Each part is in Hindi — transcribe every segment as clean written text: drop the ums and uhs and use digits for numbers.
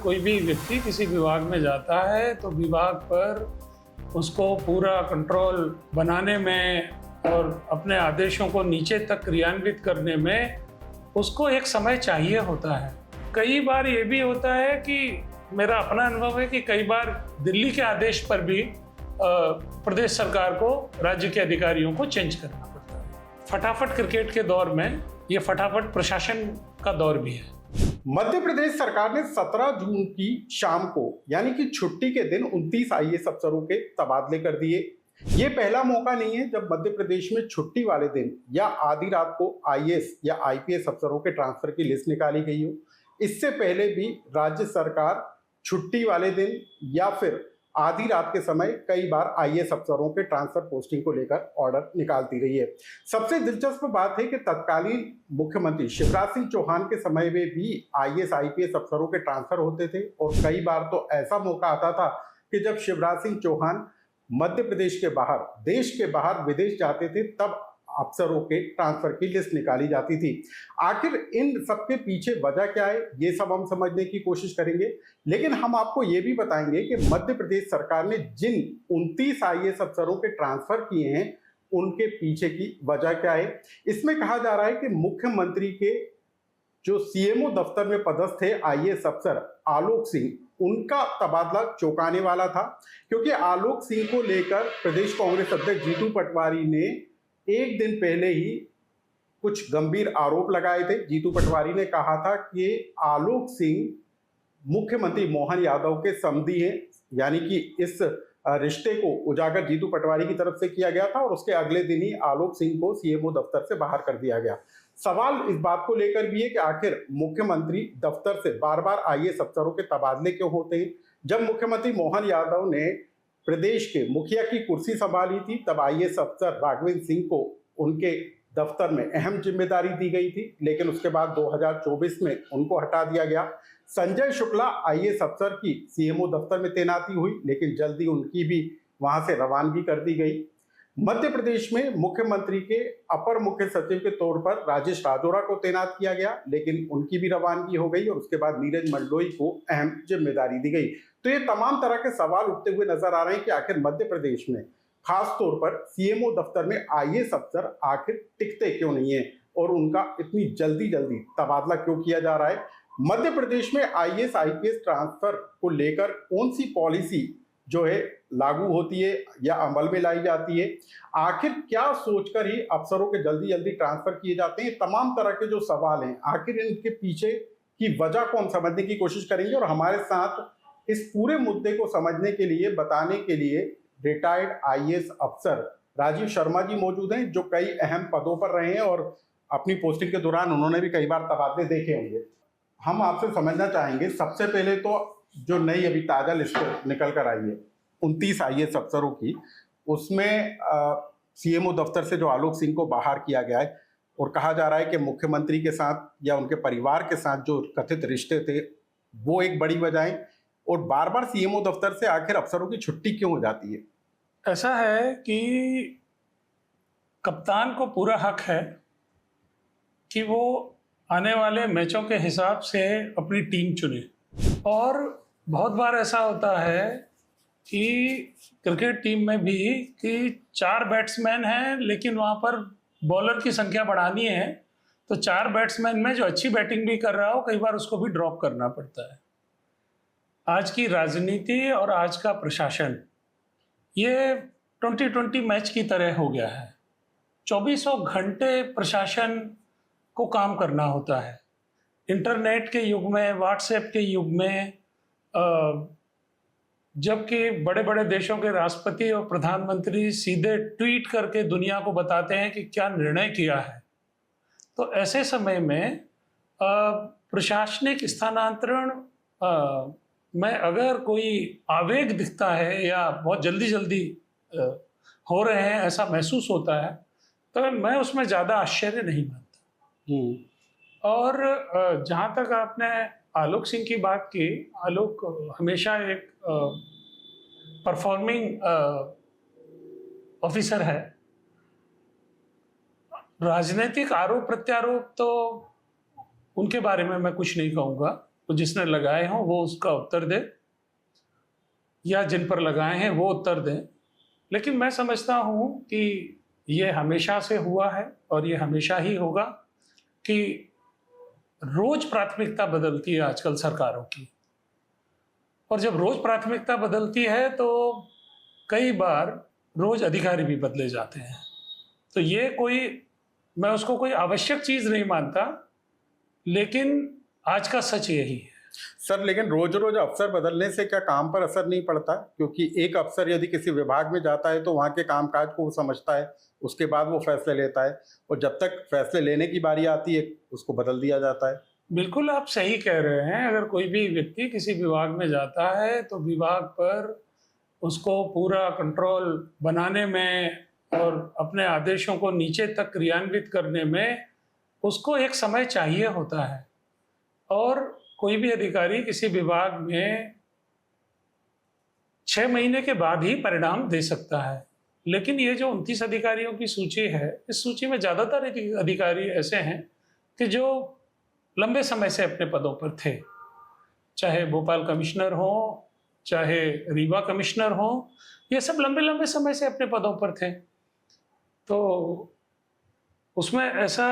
कोई भी व्यक्ति किसी विभाग में जाता है तो विभाग पर उसको पूरा कंट्रोल बनाने में और अपने आदेशों को नीचे तक क्रियान्वित करने में उसको एक समय चाहिए होता है। कई बार ये भी होता है कि मेरा अपना अनुभव है कि कई बार दिल्ली के आदेश पर भी प्रदेश सरकार को राज्य के अधिकारियों को चेंज करना पड़ता है। फटाफट क्रिकेट के दौर में ये फटाफट प्रशासन का दौर भी है। मध्य प्रदेश सरकार ने 17 जून की शाम को यानी कि छुट्टी के दिन 29 आईएएस अफसरों के तबादले कर दिए। ये पहला मौका नहीं है जब मध्य प्रदेश में छुट्टी वाले दिन या आधी रात को आईएएस या आईपीएस अफसरों के ट्रांसफर की लिस्ट निकाली गई हो। इससे पहले भी राज्य सरकार छुट्टी वाले दिन या फिर आधी रात के समय कई बार आईएएस अफसरों के ट्रांसफर पोस्टिंग को लेकर ऑर्डर निकालती रही है। सबसे दिलचस्प बात है कि तत्कालीन मुख्यमंत्री शिवराज सिंह चौहान के समय में भी आईएएस आईपीएस अफसरों के ट्रांसफर होते थे और कई बार तो ऐसा मौका आता था कि जब शिवराज सिंह चौहान मध्य प्रदेश के बाहर, देश के बाहर विदेश जाते थे तब अफसरों के ट्रांसफर की लिस्ट निकाली जाती थी। आखिर इन सबके पीछे वजह क्या है, ये सब हम समझने की कोशिश करेंगे। लेकिन हम आपको ये भी बताएंगे कि मध्य प्रदेश सरकार ने जिन 29 आईएएस अफसरों के ट्रांसफर किए हैं उनके पीछे की वजह क्या है। इसमें कहा जा रहा है कि मुख्यमंत्री के जो सीएमओ दफ्तर में पदस्थ थे आईएएस अफसर आलोक सिंह, उनका तबादला चौंकाने वाला था, क्योंकि आलोक सिंह को लेकर प्रदेश कांग्रेस अध्यक्ष जीतू पटवारी ने एक दिन पहले ही कुछ गंभीर आरोप लगाए थे। जीतू पटवारी ने कहा था कि आलोक सिंह मुख्यमंत्री मोहन यादव के समधी हैं, यानी कि इस रिश्ते को उजागर जीतू पटवारी की तरफ से किया गया था और उसके अगले दिन ही आलोक सिंह को सीएमओ दफ्तर से बाहर कर दिया गया। सवाल इस बात को लेकर भी है कि आखिर मुख्यमंत्री दफ्तर से बार बार आईएएस अफसरों के तबादले क्यों होते हैं। जब मुख्यमंत्री मोहन यादव ने प्रदेश के मुखिया की कुर्सी संभाली थी तब आईएएस अफसर राघवेंद्र सिंह को उनके दफ्तर में अहम जिम्मेदारी दी गई थी, लेकिन उसके बाद 2024 में उनको हटा दिया गया। संजय शुक्ला आईएएस अफसर की सीएमओ दफ्तर में तैनाती हुई, लेकिन जल्दी उनकी भी वहां से रवानगी कर दी गई। मध्य प्रदेश में मुख्यमंत्री के अपर मुख्य सचिव के तौर पर राजेश राजौरा को तैनात किया गया, लेकिन उनकी भी रवानगी हो गई और उसके बाद नीरज मंडलोई को अहम जिम्मेदारी दी गई। तो ये तमाम तरह के सवाल उठते हुए नजर आ रहे हैं कि आखिर मध्य प्रदेश में खास तौर पर सीएमओ दफ्तर में आईएएस अफसर आखिर टिकते क्यों नहीं है और उनका इतनी जल्दी तबादला क्यों किया जा रहा है। मध्य प्रदेश में आईएएस आईपीएस ट्रांसफर को लेकर कौन सी पॉलिसी जो है लागू होती है या अमल में लाई जाती है, आखिर क्या सोचकर ही अफसरों के जल्दी ट्रांसफर किए जाते हैं। तमाम तरह के जो सवाल हैं आखिर इनके पीछे की वजह को हम समझने की कोशिश करेंगे और हमारे साथ इस पूरे मुद्दे को समझने के लिए, बताने के लिए रिटायर्ड आईएएस अफसर राजीव शर्मा जी मौजूद हैं, जो कई अहम पदों पर रहे हैं और अपनी पोस्टिंग के दौरान उन्होंने भी कई बार तबादले देखे होंगे। हम आपसे समझना चाहेंगे, सबसे पहले तो जो नई अभी ताजा लिस्ट निकल कर आई है 29 आईएएस अफसरों की, उसमें सीएमओ दफ्तर से जो आलोक सिंह को बाहर किया गया है और कहा जा रहा है कि मुख्यमंत्री के साथ या उनके परिवार के साथ जो कथित रिश्ते थे वो एक बड़ी वजह है। और बार बार सीएमओ दफ्तर से आखिर अफसरों की छुट्टी क्यों हो जाती है? ऐसा है कि कप्तान को पूरा हक है कि वो आने वाले मैचों के हिसाब से अपनी टीम चुने, और बहुत बार ऐसा होता है कि क्रिकेट टीम में भी कि 4 बैट्समैन हैं लेकिन वहाँ पर बॉलर की संख्या बढ़ानी है, तो 4 बैट्समैन में जो अच्छी बैटिंग भी कर रहा हो कई बार उसको भी ड्रॉप करना पड़ता है। आज की राजनीति और आज का प्रशासन ये 2020 मैच की तरह हो गया है। 2400 घंटे प्रशासन को काम करना होता है। इंटरनेट के युग में, व्हाट्सएप के युग में, जबकि बड़े बड़े देशों के राष्ट्रपति और प्रधानमंत्री सीधे ट्वीट करके दुनिया को बताते हैं कि क्या निर्णय किया है, तो ऐसे समय में प्रशासनिक स्थानांतरण में अगर कोई आवेग दिखता है या बहुत जल्दी हो रहे हैं ऐसा महसूस होता है, तो मैं उसमें ज़्यादा आश्चर्य नहीं मानता। और जहाँ तक आपने आलोक सिंह की बात की, आलोक हमेशा एक परफॉर्मिंग ऑफिसर है। राजनीतिक आरोप प्रत्यारोप तो उनके बारे में मैं कुछ नहीं कहूँगा, तो जिसने लगाए हों वो उसका उत्तर दे, या जिन पर लगाए हैं वो उत्तर दें। लेकिन मैं समझता हूँ कि ये हमेशा से हुआ है और ये हमेशा ही होगा कि रोज प्राथमिकता बदलती है आजकल सरकारों की, और जब रोज प्राथमिकता बदलती है तो कई बार रोज अधिकारी भी बदले जाते हैं। तो ये मैं उसको कोई आवश्यक चीज नहीं मानता, लेकिन आज का सच यही है। सर, लेकिन रोज रोज अफसर बदलने से क्या काम पर असर नहीं पड़ता? क्योंकि एक अफसर यदि किसी विभाग में जाता है तो वहाँ के कामकाज को वो समझता है, उसके बाद वो फैसले लेता है, और जब तक फैसले लेने की बारी आती है उसको बदल दिया जाता है। बिल्कुल आप सही कह रहे हैं। अगर कोई भी व्यक्ति किसी विभाग में जाता है तो विभाग पर उसको पूरा कंट्रोल बनाने में और अपने आदेशों को नीचे तक क्रियान्वित करने में उसको एक समय चाहिए होता है। और कोई भी अधिकारी किसी विभाग में 6 महीने के बाद ही परिणाम दे सकता है। लेकिन ये जो 29 अधिकारियों की सूची है, इस सूची में ज़्यादातर अधिकारी ऐसे हैं कि जो लंबे समय से अपने पदों पर थे, चाहे भोपाल कमिश्नर हो, चाहे रीवा कमिश्नर हो, ये सब लंबे लंबे समय से अपने पदों पर थे। तो उसमें ऐसा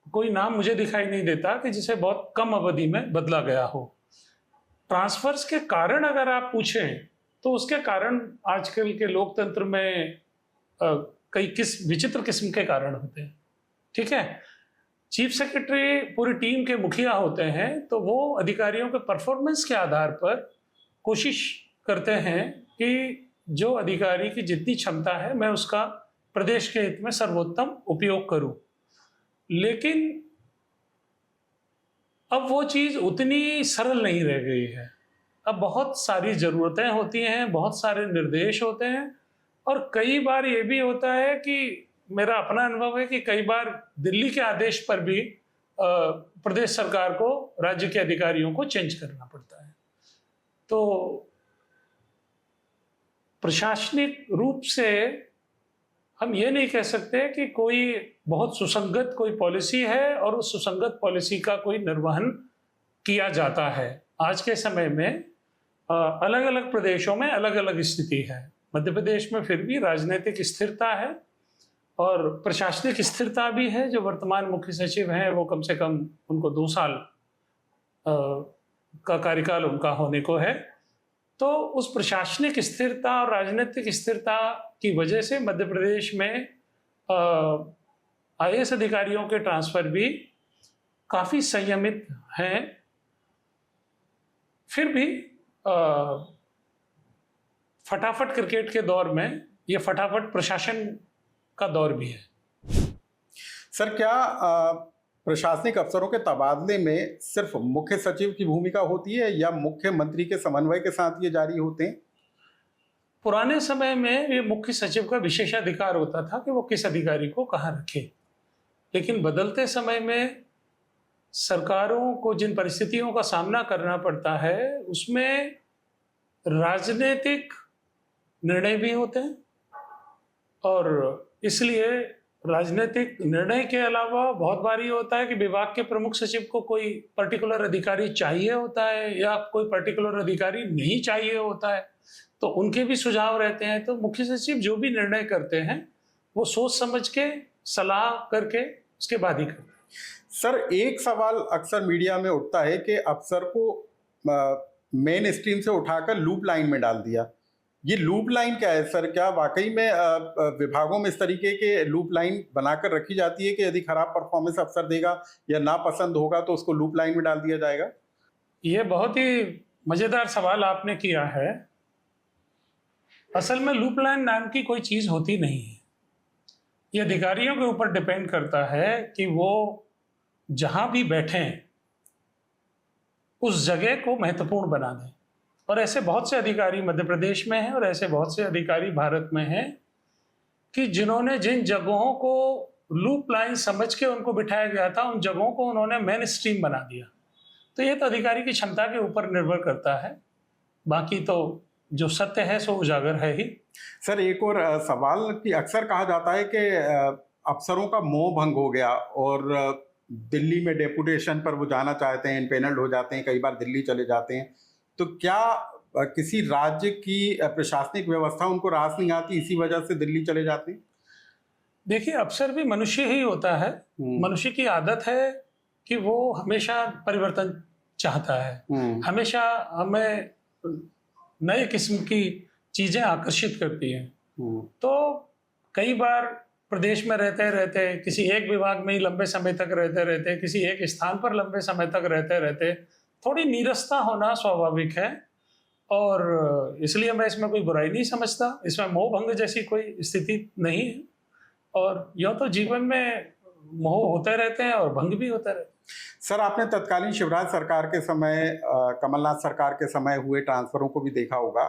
कोई नाम मुझे दिखाई नहीं देता कि जिसे बहुत कम अवधि में बदला गया हो। ट्रांसफर्स के कारण अगर आप पूछें तो उसके कारण आजकल के लोकतंत्र में कई विचित्र किस्म के कारण होते हैं। ठीक है, चीफ सेक्रेटरी पूरी टीम के मुखिया होते हैं, तो वो अधिकारियों के परफॉर्मेंस के आधार पर कोशिश करते हैं कि जो अधिकारी की जितनी क्षमता है मैं उसका प्रदेश के हित में सर्वोत्तम उपयोग करूं। लेकिन अब वो चीज़ उतनी सरल नहीं रह गई है। अब बहुत सारी ज़रूरतें होती हैं, बहुत सारे निर्देश होते हैं, और कई बार ये भी होता है कि मेरा अपना अनुभव है कि कई बार दिल्ली के आदेश पर भी प्रदेश सरकार को राज्य के अधिकारियों को चेंज करना पड़ता है। तो प्रशासनिक रूप से हम ये नहीं कह सकते कि कोई बहुत सुसंगत कोई पॉलिसी है और उस सुसंगत पॉलिसी का कोई निर्वहन किया जाता है। आज के समय में अलग अलग प्रदेशों में अलग अलग स्थिति है। मध्य प्रदेश में फिर भी राजनीतिक स्थिरता है और प्रशासनिक स्थिरता भी है। जो वर्तमान मुख्य सचिव हैं वो कम से कम उनको 2 साल का कार्यकाल उनका होने को है। तो उस प्रशासनिक स्थिरता और राजनीतिक स्थिरता की वजह से मध्य प्रदेश में आईएएस अधिकारियों के ट्रांसफर भी काफ़ी संयमित हैं। फिर भी फटाफट क्रिकेट के दौर में ये फटाफट प्रशासन का दौर भी है। सर, क्या प्रशासनिक अफसरों के तबादले में सिर्फ मुख्य सचिव की भूमिका होती है या मुख्यमंत्री के समन्वय के साथ ये जारी होते हैं? पुराने समय में ये मुख्य सचिव का विशेषाधिकार होता था कि वो किस अधिकारी को कहाँ रखे। लेकिन बदलते समय में सरकारों को जिन परिस्थितियों का सामना करना पड़ता है उसमें राजनीतिक निर्णय भी होते हैं, और इसलिए राजनीतिक निर्णय के अलावा बहुत बार ये होता है कि विभाग के प्रमुख सचिव को कोई पर्टिकुलर अधिकारी चाहिए होता है या कोई पर्टिकुलर अधिकारी नहीं चाहिए होता है, तो उनके भी सुझाव रहते हैं। तो मुख्य सचिव जो भी निर्णय करते हैं वो सोच समझ के सलाह करके उसके बाद ही करते हैं। सर, एक सवाल अक्सर मीडिया में उठता है कि अफसर को मेन स्ट्रीम से उठाकर लूप लाइन में डाल दिया। ये लूप लाइन क्या है सर? क्या वाकई में विभागों में इस तरीके के लूप लाइन बनाकर रखी जाती है कि यदि खराब परफॉर्मेंस अफसर देगा या नापसंद होगा तो उसको लूप लाइन में डाल दिया जाएगा? ये बहुत ही मज़ेदार सवाल आपने किया है। असल में लूप लाइन नाम की कोई चीज़ होती नहीं है। ये अधिकारियों के ऊपर डिपेंड करता है कि वो जहाँ भी बैठें उस जगह को महत्वपूर्ण बना दें। और ऐसे बहुत से अधिकारी मध्य प्रदेश में हैं और ऐसे बहुत से अधिकारी भारत में हैं कि जिन्होंने जिन जगहों को लूप लाइन समझ के उनको बिठाया गया था उन जगहों को उन्होंने मेन स्ट्रीम बना दिया। तो ये तो अधिकारी की क्षमता के ऊपर निर्भर करता है, बाकी तो जो सत्य है सो उजागर है ही। सर, एक और सवाल कि अक्सर कहा जाता है कि अफसरों का मोह भंग हो गया और दिल्ली में डेपुटेशन पर वो जाना चाहते हैं, इम्पेनल्ड हो जाते हैं, कई बार दिल्ली चले जाते हैं, तो क्या किसी राज्य की प्रशासनिक व्यवस्था उनको रास नहीं आती, इसी वजह से दिल्ली चले जाते हैं? देखिए, अफसर भी मनुष्य ही होता है। मनुष्य की आदत है कि वो हमेशा परिवर्तन चाहता है। हमेशा हमें नए किस्म की चीजें आकर्षित करती हैं। तो कई बार प्रदेश में रहते रहते, किसी एक विभाग में ही लंबे समय तक रहते रहते, किसी एक स्थान पर लंबे समय तक रहते रहते थोड़ी नीरसता होना स्वाभाविक है, और इसलिए मैं इसमें कोई बुराई नहीं समझता। इसमें मोह भंग जैसी कोई स्थिति नहीं है, और यूँ तो जीवन में मोह होते रहते हैं और भंग भी होते रहते हैं। सर, आपने तत्कालीन शिवराज सरकार के समय, कमलनाथ सरकार के समय हुए ट्रांसफरों को भी देखा होगा।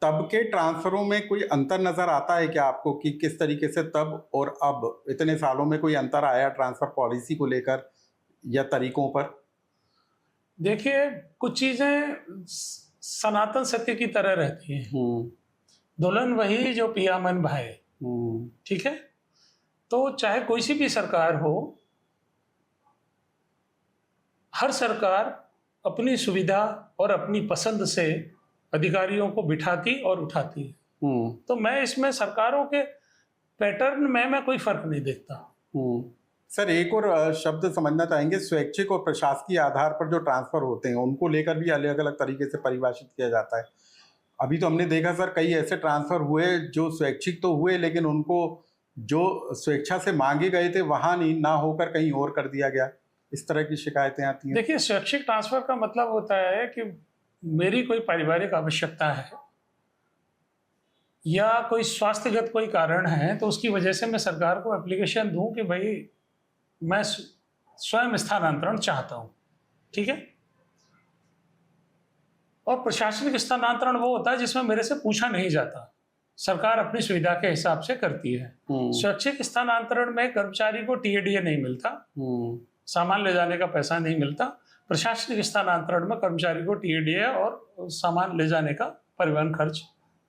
तब के ट्रांसफरों में कोई अंतर नजर आता है क्या आपको, कि किस तरीके से तब और अब इतने सालों में कोई अंतर आया ट्रांसफर पॉलिसी को लेकर या तरीकों पर? देखिए, कुछ चीजें सनातन सत्य की तरह रहती हैं। दुल्हन वही जो पिया मन भाए। ठीक है, तो चाहे कोई सी भी सरकार हो, हर सरकार अपनी सुविधा और अपनी पसंद से अधिकारियों को बिठाती और उठाती है। तो मैं इसमें सरकारों के पैटर्न में मैं कोई फर्क नहीं देखता। सर, एक और शब्द समझना चाहेंगे, स्वैच्छिक और प्रशासकीय आधार पर जो ट्रांसफर होते हैं उनको लेकर भी अलग अलग तरीके से परिभाषित किया जाता है। अभी तो हमने देखा सर, कई ऐसे ट्रांसफर हुए जो स्वैच्छिक तो हुए, लेकिन उनको जो स्वेच्छा से मांगे गए थे वहां नहीं, ना होकर कहीं और कर दिया गया। इस तरह की शिकायतें आती हैं। देखिए, स्वैच्छिक ट्रांसफर का मतलब होता है कि मेरी कोई पारिवारिक आवश्यकता है या कोई स्वास्थ्यगत कोई कारण है, तो उसकी वजह से मैं सरकार को एप्लीकेशन दूं कि भाई मैं स्वयं स्थानांतरण चाहता हूं। ठीक है, और प्रशासनिक स्थानांतरण वो होता है जिसमें मेरे से पूछा नहीं जाता, सरकार अपनी सुविधा के हिसाब से करती है। स्वैच्छिक स्थानांतरण में कर्मचारी को टीएडीए नहीं मिलता, सामान ले जाने का पैसा नहीं मिलता। प्रशासनिक स्थानांतरण में कर्मचारी को टीएडीए और सामान ले जाने का परिवहन खर्च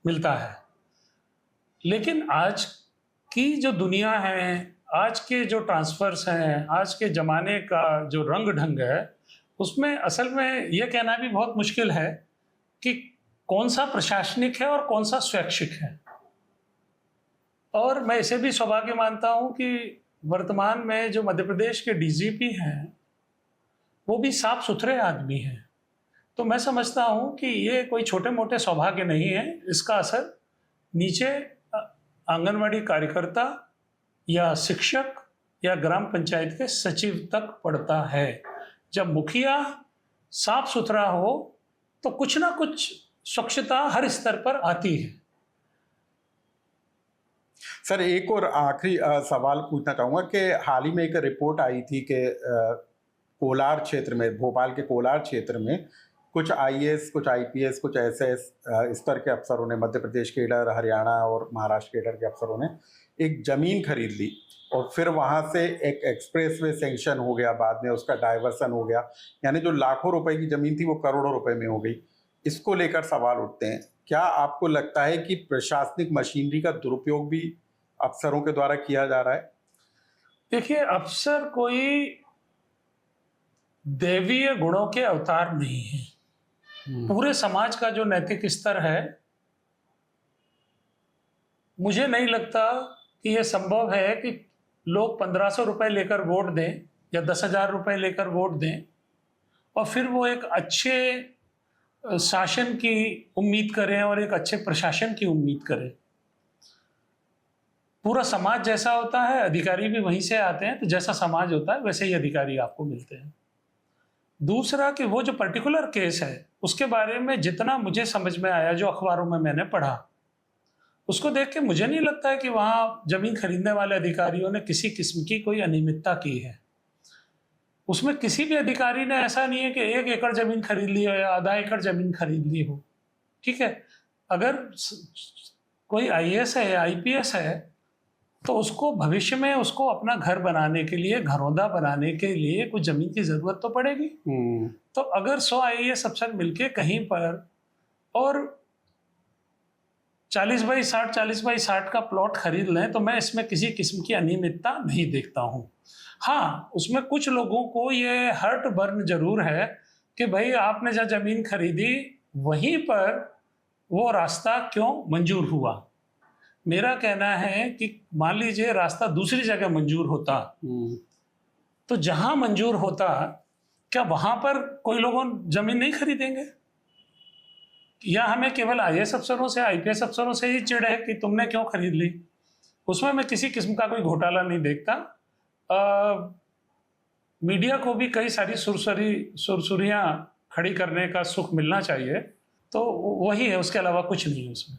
मिलता है। लेकिन आज की जो दुनिया है, आज के जो ट्रांसफर्स हैं, आज के ज़माने का जो रंग ढंग है, उसमें असल में यह कहना भी बहुत मुश्किल है कि कौन सा प्रशासनिक है और कौन सा स्वैच्छिक है। और मैं इसे भी सौभाग्य मानता हूं कि वर्तमान में जो मध्य प्रदेश के डीजीपी हैं वो भी साफ सुथरे आदमी हैं। तो मैं समझता हूं कि ये कोई छोटे मोटे सौभाग्य नहीं है, इसका असर नीचे आंगनवाड़ी कार्यकर्ता या शिक्षक या ग्राम पंचायत के सचिव तक पड़ता है। जब मुखिया साफ सुथरा हो तो कुछ ना कुछ स्वच्छता हर स्तर पर आती है। सर, एक और आखिरी सवाल पूछना चाहूँगा कि हाल ही में एक रिपोर्ट आई थी कि कोलार क्षेत्र में, भोपाल के कोलार क्षेत्र में कुछ आईएएस, कुछ आईपीएस, कुछ एसएस स्तर के अफसरों ने, मध्य प्रदेश केडर, हरियाणा और महाराष्ट्र केडर के अफसरों ने एक ज़मीन खरीद ली और फिर वहाँ से एक एक्सप्रेसवे सैंक्शन हो गया, बाद में उसका डाइवर्सन हो गया, यानी जो लाखों रुपए की ज़मीन थी वो करोड़ों रुपए में हो गई। इसको लेकर सवाल उठते हैं, क्या आपको लगता है कि प्रशासनिक मशीनरी का दुरुपयोग भी अफसरों के द्वारा किया जा रहा है? देखिए, अफसर कोई दैवीय गुणों के अवतार नहीं है। पूरे समाज का जो नैतिक स्तर है, मुझे नहीं लगता कि यह संभव है कि लोग 1500 रुपए लेकर वोट दें या 10,000 रुपए लेकर वोट दें और फिर वो एक अच्छे शासन की उम्मीद करें और एक अच्छे प्रशासन की उम्मीद करें। पूरा समाज जैसा होता है, अधिकारी भी वहीं से आते हैं, तो जैसा समाज होता है वैसे ही अधिकारी आपको मिलते हैं। दूसरा कि वो जो पर्टिकुलर केस है उसके बारे में जितना मुझे समझ में आया, जो अखबारों में मैंने पढ़ा, उसको देख के मुझे नहीं लगता है कि वहाँ जमीन खरीदने वाले अधिकारियों ने किसी किस्म की कोई अनियमितता की है। उसमें किसी भी अधिकारी ने ऐसा नहीं है कि 1 एकड़ जमीन खरीद ली हो या आधा एकड़ जमीन खरीद ली हो। ठीक है, अगर कोई आईएएस है या आईपीएस है तो उसको भविष्य में उसको अपना घर बनाने के लिए, घरौंदा बनाने के लिए कुछ जमीन की जरूरत तो पड़ेगी। तो अगर 100 आईएएस अफसर मिलके कहीं पर और 40 बाई 60 का प्लॉट खरीद लें तो मैं इसमें किसी किस्म की अनियमितता नहीं देखता हूँ। हाँ, उसमें कुछ लोगों को ये हर्ट बर्न जरूर है कि भाई आपने जहाँ जमीन खरीदी वहीं पर वो रास्ता क्यों मंजूर हुआ। मेरा कहना है कि मान लीजिए रास्ता दूसरी जगह मंजूर होता तो जहां मंजूर होता क्या वहां पर कोई लोगों जमीन नहीं खरीदेंगे? या हमें केवल आईएएस अफसरों से आईपीएस अफसरों से ही चिढ़ है कि तुमने क्यों खरीद ली? उसमें मैं किसी किस्म का कोई घोटाला नहीं देखता। मीडिया को भी कई सारी सुरसुरियां खड़ी करने का सुख मिलना चाहिए, तो वही है, उसके अलावा कुछ नहीं है उसमें।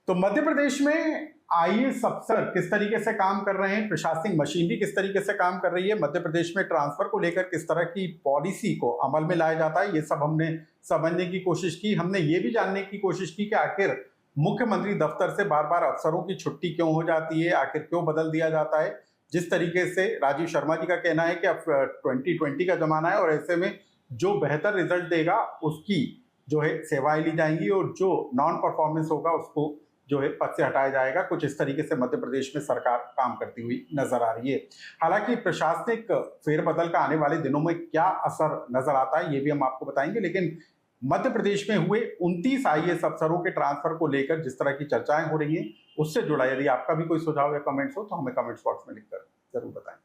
तो मध्य प्रदेश में आईएएस अफसर किस तरीके से काम कर रहे हैं, प्रशासनिक मशीनरी किस तरीके से काम कर रही है, मध्य प्रदेश में ट्रांसफर को लेकर किस तरह की पॉलिसी को अमल में लाया जाता है, ये सब हमने समझने की कोशिश की। हमने ये भी जानने की कोशिश की कि आखिर मुख्यमंत्री दफ्तर से बार बार अफसरों की छुट्टी क्यों हो जाती है, आखिर क्यों बदल दिया जाता है। जिस तरीके से राजीव शर्मा जी का कहना है कि अब 2020 का जमाना है और ऐसे में जो बेहतर रिजल्ट देगा उसकी जो है सेवाएं ली जाएंगी और जो नॉन परफॉर्मेंस होगा उसको जो है पद से हटाया जाएगा। कुछ इस तरीके से मध्य प्रदेश में सरकार काम करती हुई नजर आ रही है। हालांकि प्रशासनिक फेरबदल का आने वाले दिनों में क्या असर नजर आता है ये भी हम आपको बताएंगे, लेकिन मध्य प्रदेश में हुए 29 आईएएस अफसरों के ट्रांसफर को लेकर जिस तरह की चर्चाएं हो रही हैं उससे जुड़ा यदि आपका भी कोई सुझाव या कमेंट्स हो तो हमें कमेंट्स बॉक्स में लिखकर जरूर बताएं।